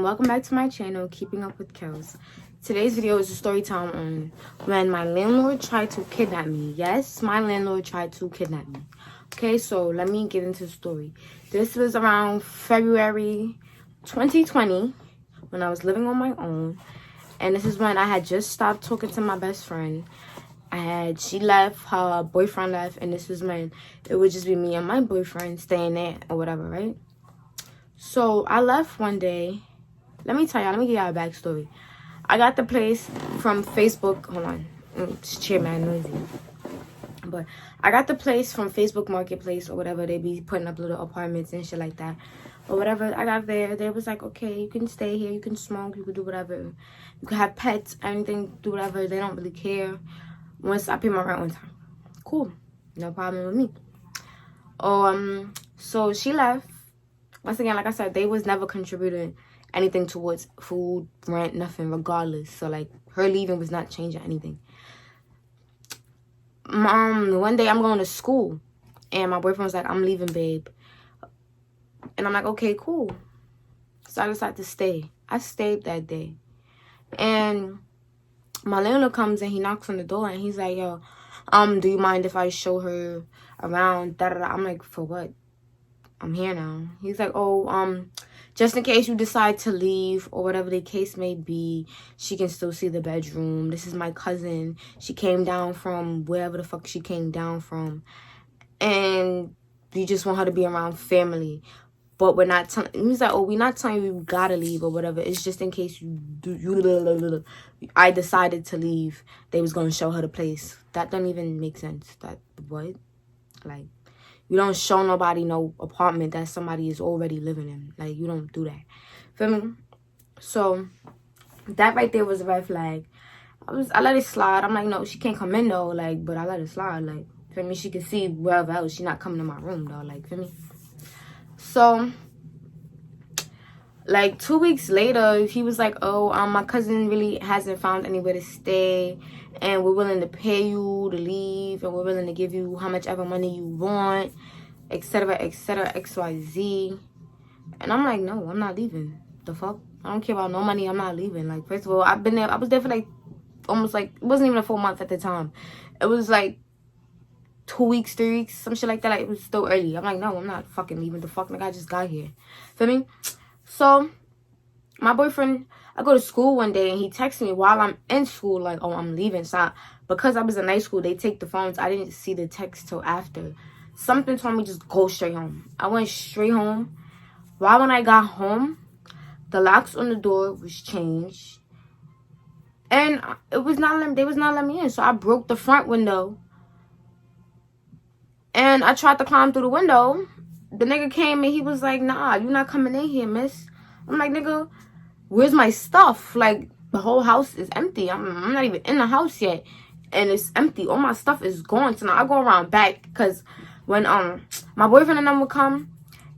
welcome back to my channel, Keeping Up with Kels. Today's video is a story time on when my landlord tried to kidnap me. Yes, my landlord tried to kidnap me. Okay, so let me get into the story. This was around February 2020 when I was living on my own. And this is when I had just stopped talking to my best friend. She left, her boyfriend left, and this is when it would just be me and my boyfriend staying there or whatever, right? So I left one day. Let me give y'all a backstory. I got the place from Facebook. Hold on. This chair man noisy. But I got the place from Facebook Marketplace or whatever. They be putting up little apartments and shit like that. Or whatever. I got there. They was like, okay, you can stay here. You can smoke. You can do whatever. You can have pets. Anything. Do whatever. They don't really care. Once I pay my rent on time. Cool. No problem with me. So she left. Once again, like I said, they was never contributing anything towards food, rent, nothing, regardless. So, like, her leaving was not changing anything. One day I'm going to school, and my boyfriend was like, I'm leaving, babe. And I'm like, okay, cool. So I decided to stay. I stayed that day. And my landlord comes and he knocks on the door, and he's like, yo, do you mind if I show her around? Da-da-da. I'm like, for what? I'm here now. He's like, oh, just in case you decide to leave or whatever the case may be, she can still see the bedroom. This is my cousin. She came down from wherever the fuck she came down from. And you just want her to be around family. But we're not telling, he's like, oh, we're not telling you gotta leave or whatever. It's just in case I decided to leave. They was going to show her the place. That don't even make sense. That, what? Like, you don't show nobody no apartment that somebody is already living in. Like, you don't do that. Feel me? So, that right there was a red flag. I let it slide. I'm like, no, she can't come in, though. Like, but I let it slide. Like, feel me? She can see wherever else. She not coming to my room, though. Like, feel me? So, like, 2 weeks later, he was like, oh, my cousin really hasn't found anywhere to stay. And we're willing to pay you to leave. And we're willing to give you how much ever money you want. Etc. XYZ. And I'm like, no, I'm not leaving. The fuck? I don't care about no money. I'm not leaving. Like, first of all, I was there for like, almost like, it wasn't even a full month at the time. It was like 2 weeks, 3 weeks, some shit like that. Like, it was still early. I'm like, no, I'm not fucking leaving. The fuck? Like, I just got here. Feel me? So, my boyfriend, I go to school one day and he texts me while I'm in school, like, oh, I'm leaving. So, because I was in night school, they take the phones. I didn't see the text till after. Something told me just go straight home. I went straight home. Right when I got home, the locks on the door was changed. And they was not letting me in. So I broke the front window. And I tried to climb through the window. The nigga came and he was like, nah, you not coming in here, miss. I'm like, nigga, where's my stuff? Like, the whole house is empty. I'm not even in the house yet. And it's empty. All my stuff is gone. So now I go around back. Because when my boyfriend and them would come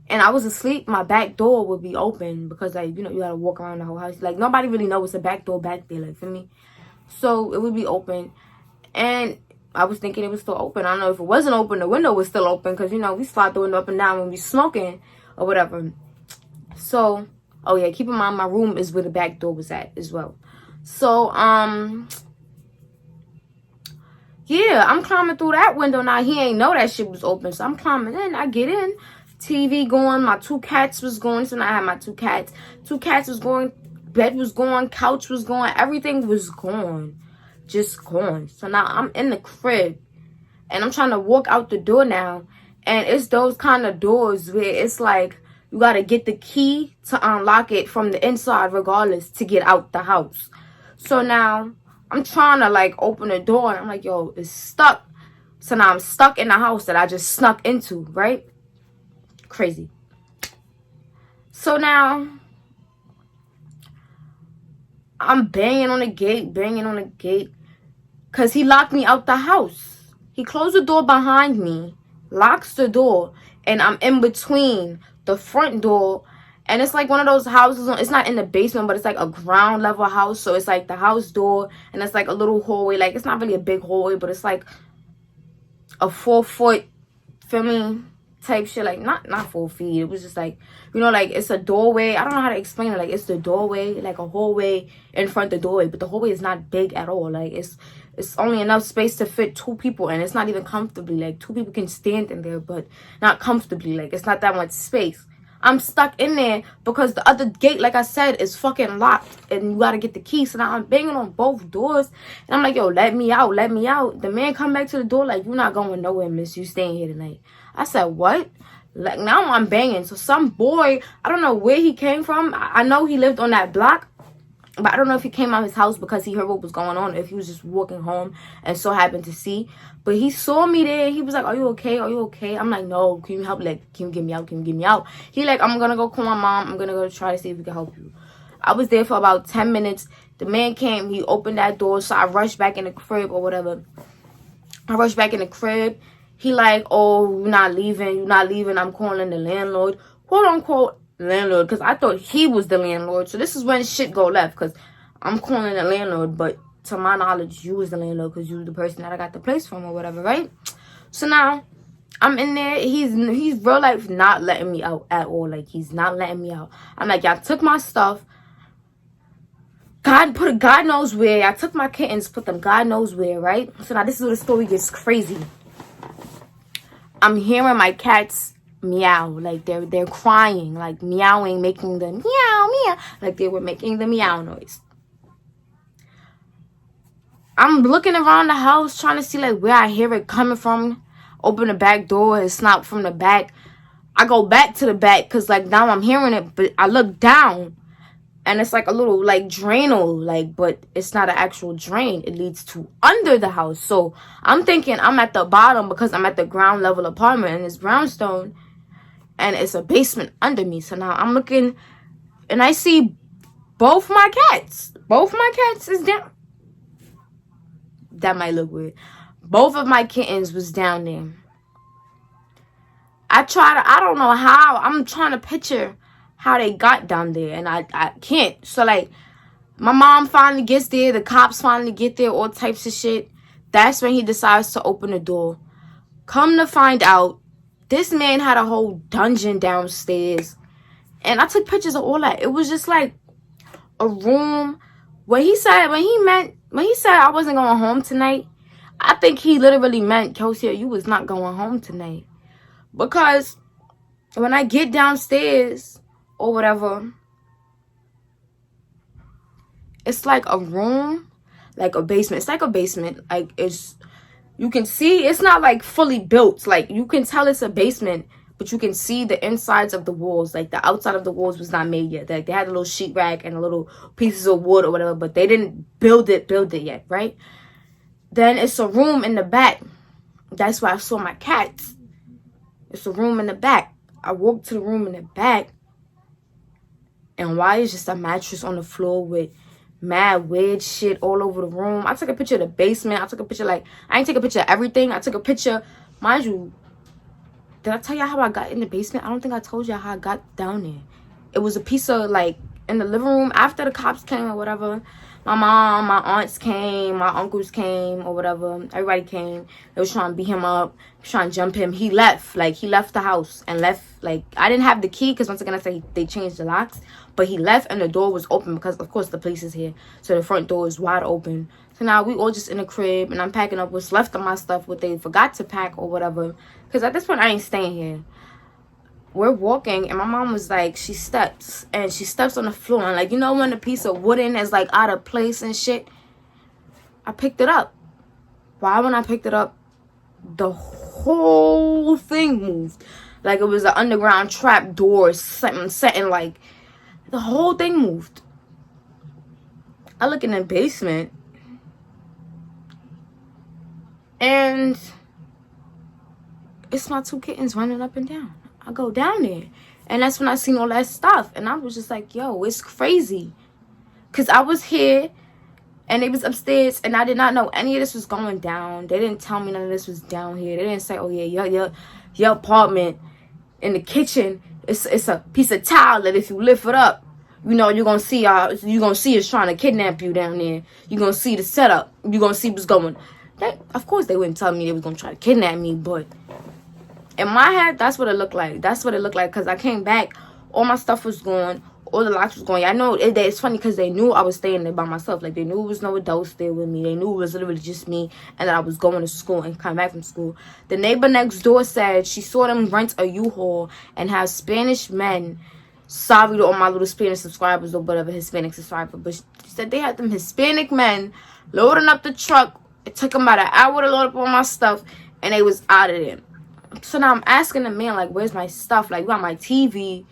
and I was asleep, my back door would be open. Because, like, you know, you got to walk around the whole house. Like, nobody really knows it's a back door back there. Like, for me. So, it would be open. And I was thinking it was still open. I don't know if it wasn't open. The window was still open. Because, you know, we slide the window up and down when we smoking or whatever. So, oh yeah, keep in mind my room is where the back door was at as well. So, yeah, I'm climbing through that window now. He ain't know that shit was open. So I'm climbing in. I get in. TV going. My 2 cats was going. So now I have my 2 cats. 2 cats was going. Bed was going. Couch was going. Everything was gone. Just gone. So now I'm in the crib. And I'm trying to walk out the door now. And it's those kind of doors where it's like you got to get the key to unlock it from the inside regardless to get out the house. So now I'm trying to, like, open the door. And I'm like, yo, it's stuck. So now I'm stuck in the house that I just snuck into, right? Crazy. So now I'm banging on the gate. Because he locked me out the house. He closed the door behind me. Locks the door. And I'm in between the front door. And it's like one of those houses, it's not in the basement, but it's like a ground level house. So it's like the house door and it's like a little hallway. Like, it's not really a big hallway, but it's like a 4 foot, feel me, type shit. Like, not 4 feet. It was just like, you know, like, it's a doorway. I don't know how to explain it. Like, it's the doorway, like a hallway in front of the doorway. But the hallway is not big at all. Like, it's only enough space to fit 2 people. And it's not even comfortably. Like, 2 people can stand in there, but not comfortably. Like, it's not that much space. I'm stuck in there because the other gate, like I said, is fucking locked. And you gotta get the key. So now I'm banging on both doors. And I'm like, yo, let me out. Let me out. The man come back to the door like, you're not going nowhere, miss. You staying here tonight. I said, what? Like, now I'm banging. So some boy, I don't know where he came from. I know he lived on that block. But I don't know if he came out of his house because he heard what was going on. Or if he was just walking home and so happened to see. But he saw me there. He was like, are you okay? Are you okay? I'm like, no. Can you help? Like, can you get me out? Can you get me out? He like, I'm going to go call my mom. I'm going to go try to see if we can help you. I was there for about 10 minutes. The man came. He opened that door. So I rushed back in the crib or whatever. I rushed back in the crib. He like, oh, you're not leaving. You're not leaving. I'm calling the landlord. Quote unquote landlord. Because I thought he was the landlord. So this is when shit go left. Because I'm calling the landlord. But to my knowledge, you was the landlord. Because you was the person that I got the place from or whatever, right? So now, I'm in there. He's real life not letting me out at all. Like, he's not letting me out. I'm like, y'all took my stuff. God knows where. I took my kittens, put them God knows where, right? So now this is where the story gets crazy. I'm hearing my cats meow, like they're crying, like meowing, making the meow meow, like they were making the meow noise. I'm looking around the house trying to see like where I hear it coming from. Open the back door, it's not from the back. I go back to the back because like now I'm hearing it, but I look down and it's like a little like drainal, like, but it's not an actual drain. It leads to under the house. So I'm thinking I'm at the bottom because I'm at the ground level apartment and it's brownstone and it's a basement under me. So now I'm looking and I see both my cats. Both my cats is down. That might look weird. Both of my kittens was down there. I don't know how. I'm trying to picture how they got down there. And I can't. So, like, my mom finally gets there. The cops finally get there. All types of shit. That's when he decides to open the door. Come to find out, this man had a whole dungeon downstairs. And I took pictures of all that. It was just like a room. When he said I wasn't going home tonight, I think he literally meant, Kelsey, you was not going home tonight. Because when I get downstairs or whatever, it's like a room, like a basement. It's like a basement. Like, you can see, it's not like fully built. Like, you can tell it's a basement, but you can see the insides of the walls. Like, the outside of the walls was not made yet. Like, they had a little sheetrock and a little pieces of wood or whatever, but they didn't build it yet, right? Then it's a room in the back. That's where I saw my cats. It's a room in the back. I walked to the room in the back. And why is just a mattress on the floor with mad weird shit all over the room? I took a picture of the basement. I took a picture, like, I didn't take a picture of everything. I took a picture, mind you, did I tell y'all how I got in the basement? I don't think I told y'all how I got down there. It was a piece of, like, in the living room after the cops came or whatever. My mom, my aunts came, my uncles came or whatever. Everybody came. They was trying to beat him up, trying to jump him. He left. Like, he left the house and left. Like, I didn't have the key because once again, I said they changed the locks. But he left and the door was open because, of course, the police is here. So the front door is wide open. So now we all just in the crib and I'm packing up what's left of my stuff, what they forgot to pack or whatever. Because at this point, I ain't staying here. We're walking and my mom was like, she steps on the floor, and like, you know when a piece of wooden is like out of place and shit? I picked it up. Why when I picked it up, the whole thing moved. Like it was an underground trap door, something like the whole thing moved. I look in the basement and it's my 2 kittens running up and down. I go down there and that's when I seen all that stuff and I was just like, yo, it's crazy, because I was here and they was upstairs and I did not know any of this was going down. They didn't tell me none of this was down here. They didn't say, oh yeah, your apartment in the kitchen, it's a piece of tile that if you lift it up, you know, you're gonna see us trying to kidnap you down there. You're gonna see the setup. You're gonna see what's going. Of course they wouldn't tell me they was gonna try to kidnap me, but In my head, that's what it looked like. That's what it looked like, because I came back, all my stuff was gone, all the locks was gone. I know it's funny because they knew I was staying there by myself. Like, they knew it was no adults there with me. They knew it was literally just me, and that I was going to school and coming back from school. The neighbor next door said she saw them rent a U-Haul and have Spanish men. Sorry to all my little Spanish subscribers or whatever, Hispanic subscriber, but she said they had them Hispanic men loading up the truck. It took them about an hour to load up all my stuff, and they was out of there. So now I'm asking the man, like, where's my stuff? Like, you got my TV.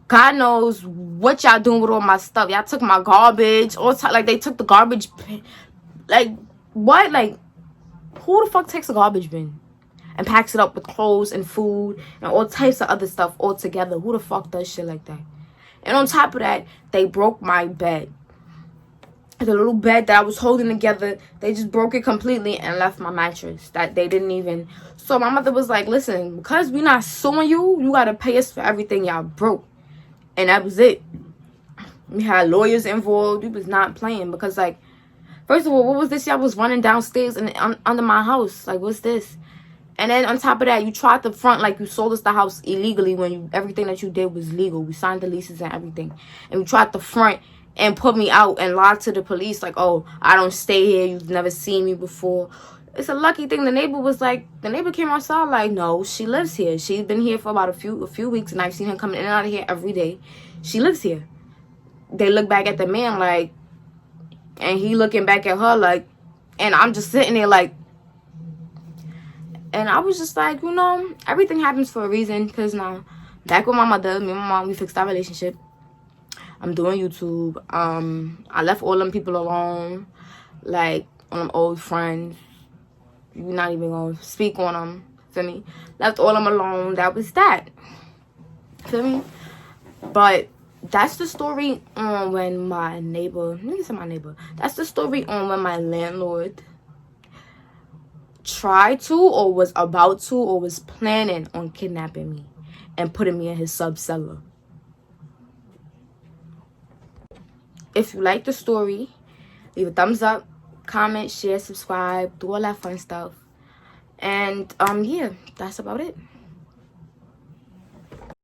God knows what y'all doing with all my stuff. Y'all took my garbage. Like, they took the garbage. Like, what? Like, who the fuck takes a garbage bin and packs it up with clothes and food and all types of other stuff all together? Who the fuck does shit like that? And on top of that, they broke my bed. The little bed that I was holding together, they just broke it completely and left my mattress. That they didn't even. So my mother was like, listen, because we not suing you, you got to pay us for everything y'all broke. And that was it. We had lawyers involved. We was not playing because, like, first of all, what was this? Y'all was running downstairs and under my house. Like, what's this? And then on top of that, you tried to front like you sold us the house illegally when everything that you did was legal. We signed the leases and everything. And you tried to front and put me out and lie to the police like, oh, I don't stay here. You've never seen me before. It's a lucky thing the neighbor was like, the neighbor came outside like, no, she lives here. She's been here for about a few weeks, and I've seen her coming in and out of here every day. She lives here. They look back at the man like, and he looking back at her like, and I'm just sitting there like, and I was just like, you know, everything happens for a reason, because now, back with my mother, me and my mom, we fixed our relationship. I'm doing YouTube. I left all them people alone, like, all them old friends. You're not even gonna speak on them, feel me? Left all them alone. That was that, feel me? But that's the story on when my neighbor, that's the story on when my landlord tried to, or was about to, or was planning on kidnapping me and putting me in his sub-cellar. If you like the story, leave a thumbs up, comment, share, subscribe, do all that fun stuff. And yeah, that's about it.